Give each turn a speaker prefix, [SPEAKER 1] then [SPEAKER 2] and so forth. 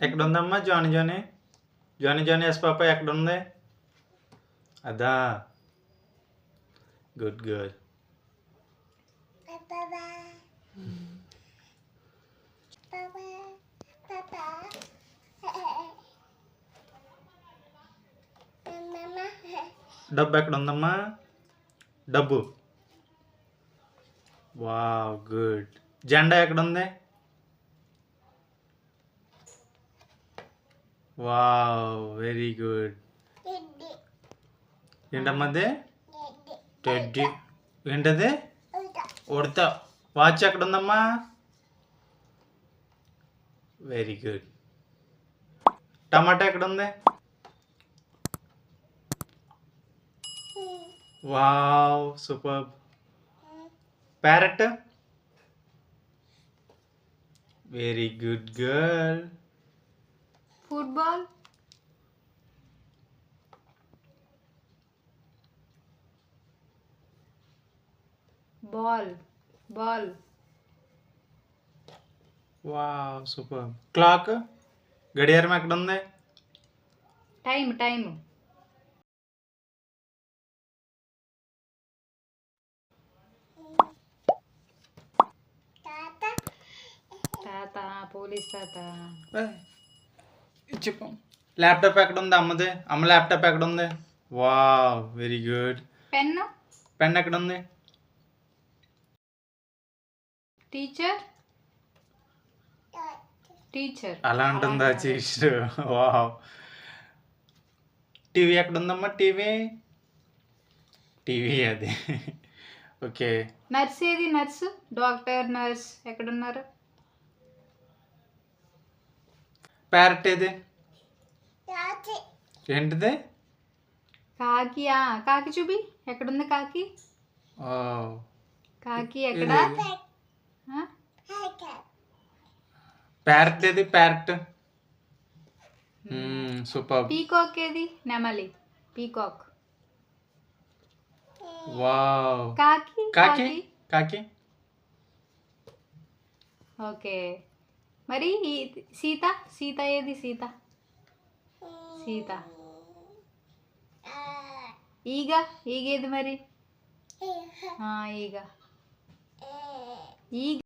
[SPEAKER 1] ఎక్కడుందమ్మా Johnny Johnny? Johnny Johnny yes papa ఎక్కడుంది? అదా. Good girl. డబ్బు ఎక్కడుందమ్మా? డబ్బు. Wow good. జెండా ఎక్కడుంది? Wow very good. ఏంటమ్మా అది? టెడ్డీ. ఏంటది? ఉడతా. వాచ్ ఎక్కడుందమ్మా? Very good. టమాటా ఎక్కడుంది? Wow super. Parrot. Very good girl.
[SPEAKER 2] Football. Ball. Ball.
[SPEAKER 1] Wow super. Clock. గడియారం ఎక్కడుంది?
[SPEAKER 2] టైం. టైం. తాత. పోలీస్ తాత.
[SPEAKER 1] చెప్పు. ల్యాప్టాప్ ఎక్కడుంది అమ్మది? అమ్మ ల్యాప్టాప్ ఎక్కడుంది? Wow very good.
[SPEAKER 2] Pen.
[SPEAKER 1] Pen ఎక్కడుంది?
[SPEAKER 2] టీచర్. టీచర్.
[SPEAKER 1] అలా ఉంటుందా చీస్టర్? వావ్. టీవీ ఎక్కడుందమ్మా? టీవీ. టీవీ అది. ఓకే.
[SPEAKER 2] నర్స్ ఏది? నర్సు. డాక్టర్ నర్స్ ఎక్కడున్నారు?
[SPEAKER 1] ప్యారెట్ ఏది? ఏంటిది?
[SPEAKER 2] కాకియా? కాకి చూపి. ఎక్కడుంది కాకి?
[SPEAKER 1] వావ్.
[SPEAKER 2] కాకి ఎక్కడ?
[SPEAKER 1] ప్యారెట్ ఏది? ప్యారెట్. సూపర్.
[SPEAKER 2] పీకాక్ ఏది? నెమలి. పీకాక్.
[SPEAKER 1] వావ్.
[SPEAKER 2] కాకి.
[SPEAKER 1] కాకి. కాకి.
[SPEAKER 2] ఓకే. మరి సీత. సీత ఏది? సీత. సీత. ఈగ. ఈగ ఏది మరి? ఈగ. ఈగ.